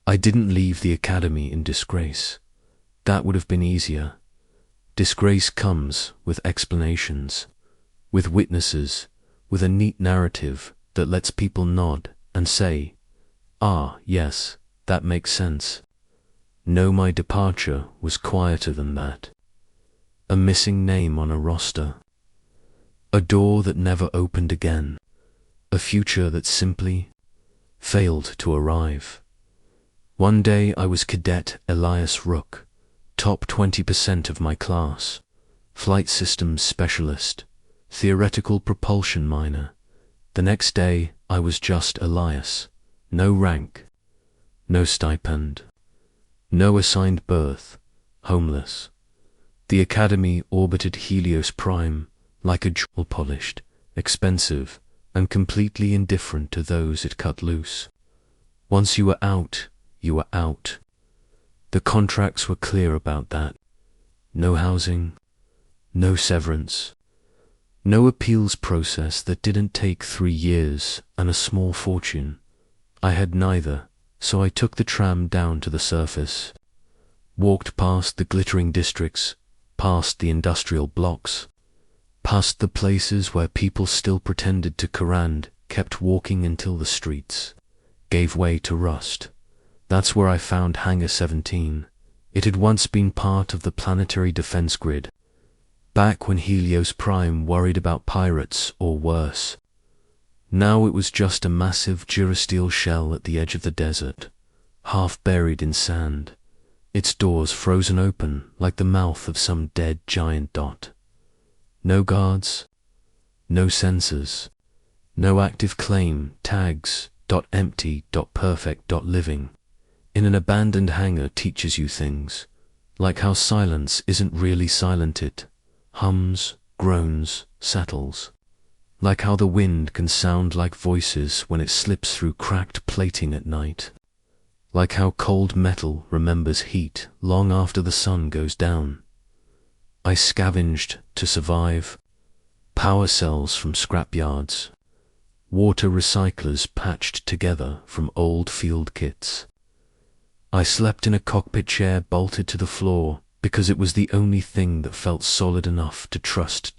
I didn't leave the academy in disgrace. That would have been easier. Disgrace comes with explanations, with witnesses, with a neat narrative that lets people nod and say, "Ah, yes, that makes sense." No, my departure was quieter than that. A missing name on a roster. A door that never opened again. A future that simply failed to arrive. One day I was Cadet Elias Rook, top 20% of my class, flight systems specialist, theoretical propulsion minor. The next day I was just Elias. No rank, no stipend, no assigned berth, homeless. The academy orbited Helios Prime like a jewel, polished, expensive, and completely indifferent to those it cut loose. Once you were out, you were out. The contracts were clear about that. No housing, no severance, no appeals process that didn't take 3 years and a small fortune. I had neither, so I took the tram down to the surface, walked past the glittering districts, past the industrial blocks, past the places where people still pretended to Quran, kept walking until the streets gave way to rust. That's where I found Hangar 17. It had once been part of the planetary defense grid, back when Helios Prime worried about pirates or worse. Now it was just a massive durasteel shell at the edge of the desert, half buried in sand, its doors frozen open like the mouth of some dead giant dot. No guards, no sensors, no active claim tags, .empty, .perfect, .living. In an abandoned hangar teaches you things, like how silence isn't really silent, it hums, groans, settles. Like how the wind can sound like voices when it slips through cracked plating at night. Like how cold metal remembers heat long after the sun goes down. I scavenged to survive. Power cells from scrapyards. Water recyclers patched together from old field kits. I slept in a cockpit chair bolted to the floor because it was the only thing that felt solid enough to trust.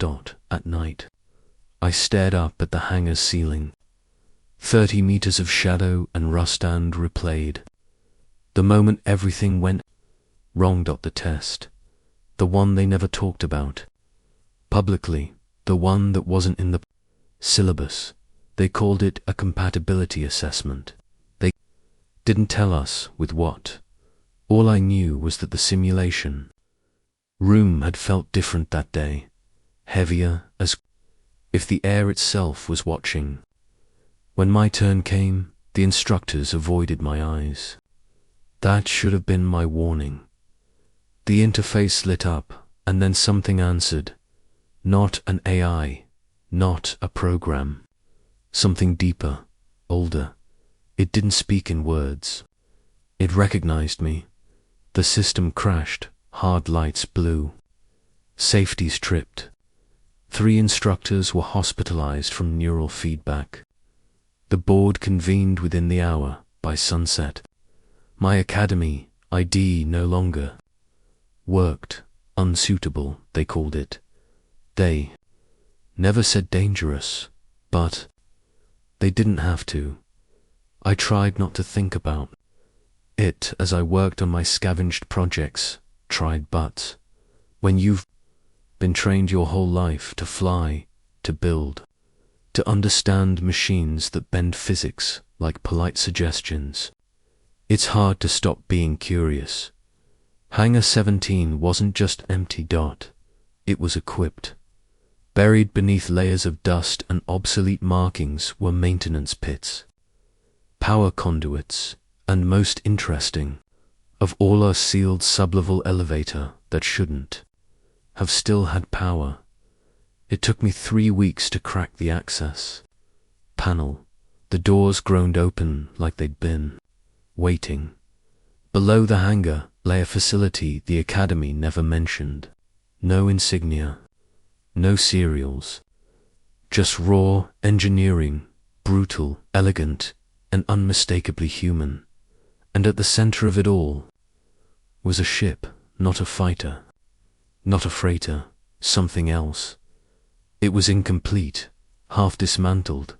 At night, I stared up at the hangar's ceiling. 30 meters of shadow and rust and replayed. The moment everything went wrong. The test. The one they never talked about. Publicly, the one that wasn't in the syllabus. They called it a compatibility assessment. They didn't tell us with what. All I knew was that the simulation room had felt different that day. Heavier, as if the air itself was watching. When my turn came, the instructors avoided my eyes. That should have been my warning. The interface lit up, and then something answered. Not an AI, not a program. Something deeper, older. It didn't speak in words. It recognized me. The system crashed, hard lights blew. Safeties tripped. 3 instructors were hospitalized from neural feedback. The board convened within the hour, by sunset. My academy ID no longer worked. Unsuitable, they called it. They never said dangerous, but they didn't have to. I tried not to think about it as I worked on my scavenged projects, but when you've been trained your whole life to fly, to build, to understand machines that bend physics like polite suggestions, it's hard to stop being curious. Hangar 17 wasn't just empty. It was equipped. Buried beneath layers of dust and obsolete markings were maintenance pits, power conduits, and most interesting of all, a sealed sublevel elevator that shouldn't have still had power. It took me 3 weeks to crack the access panel. The doors groaned open like they'd been waiting. Below the hangar lay a facility the academy never mentioned. No insignia, no serials, just raw engineering, brutal, elegant, and unmistakably human. And at the center of it all was a ship, not a fighter, not a freighter, something else. It was incomplete, half dismantled,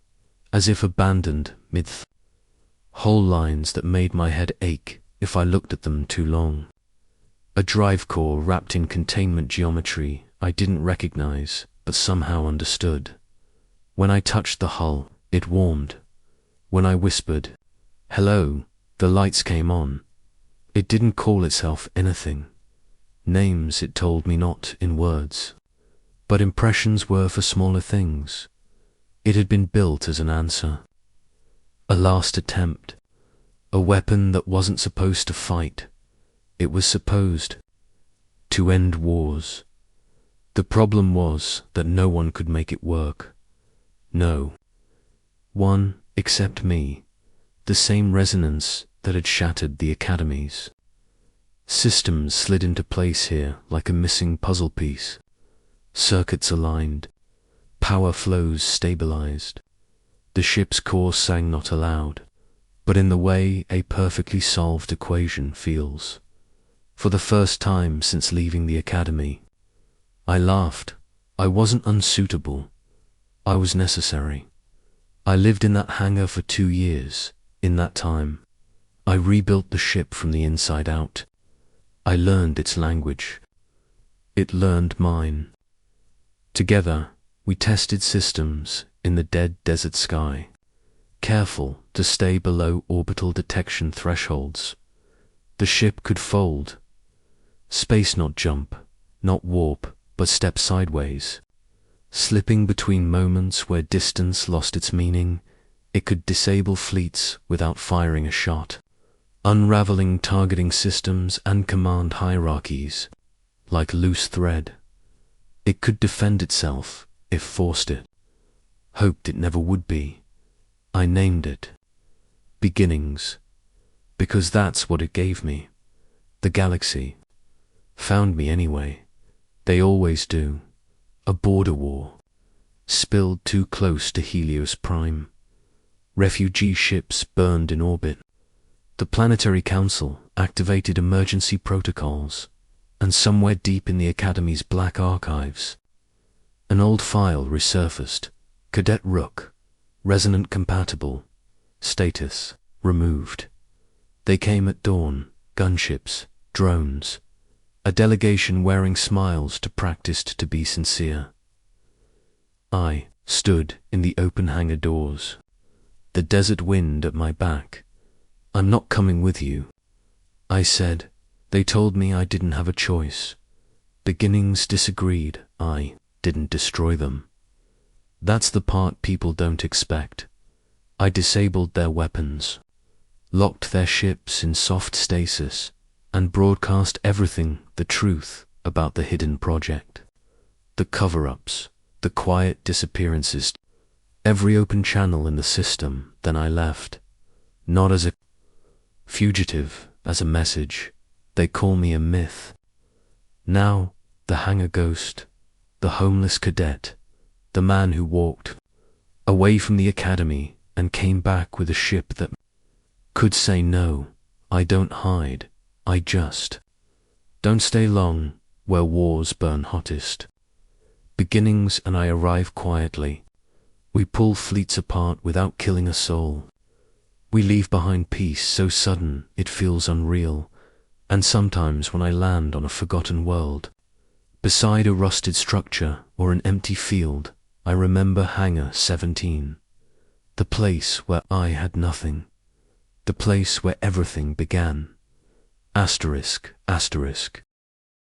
as if abandoned whole lines that made my head ache if I looked at them too long. A drive core wrapped in containment geometry I didn't recognize, but somehow understood. When I touched the hull, it warmed. When I whispered, "Hello," the lights came on. It didn't call itself anything. Names it told me not in words. But impressions were for smaller things. It had been built as an answer. A last attempt. A weapon that wasn't supposed to fight. It was supposed to end wars. The problem was that no one could make it work. No one except me. The same resonance that had shattered the academies. Systems slid into place here like a missing puzzle piece. Circuits aligned. Power flows stabilized. The ship's core sang not aloud, but in the way a perfectly solved equation feels. For the first time since leaving the academy, I laughed. I wasn't unsuitable. I was necessary. I lived in that hangar for 2 years. In that time, I rebuilt the ship from the inside out. I learned its language. It learned mine. Together, we tested systems in the dead desert sky, careful to stay below orbital detection thresholds. The ship could fold. Space not jump, not warp, but step sideways. Slipping between moments where distance lost its meaning, it could disable fleets without firing a shot, unraveling targeting systems and command hierarchies like loose thread. It could defend itself if forced it. Hoped it never would be. I named it Beginnings, because that's what it gave me. The galaxy found me anyway. They always do. A border war. Spilled too close to Helios Prime. Refugee ships burned in orbit. The Planetary Council activated emergency protocols, and somewhere deep in the Academy's black archives, an old file resurfaced. Cadet Rook, resonant compatible, status removed. They came at dawn, gunships, drones, a delegation wearing smiles to practice to be sincere. I stood in the open hangar doors, the desert wind at my back. "I'm not coming with you," I said. They told me I didn't have a choice. Beginnings disagreed. I didn't destroy them. That's the part people don't expect. I disabled their weapons, locked their ships in soft stasis, and broadcast everything, the truth about the hidden project. The cover-ups, the quiet disappearances, every open channel in the system. Then I left, not as a fugitive, as a message. They call me a myth. Now, the hangar ghost, the homeless cadet, the man who walked away from the academy and came back with a ship that could say no. I don't hide, I just don't stay long where wars burn hottest. Beginnings and I arrive quietly. We pull fleets apart without killing a soul. We leave behind peace so sudden it feels unreal. And sometimes when I land on a forgotten world, beside a rusted structure or an empty field, I remember Hangar 17, the place where I had nothing, the place where everything began. Asterisk, asterisk.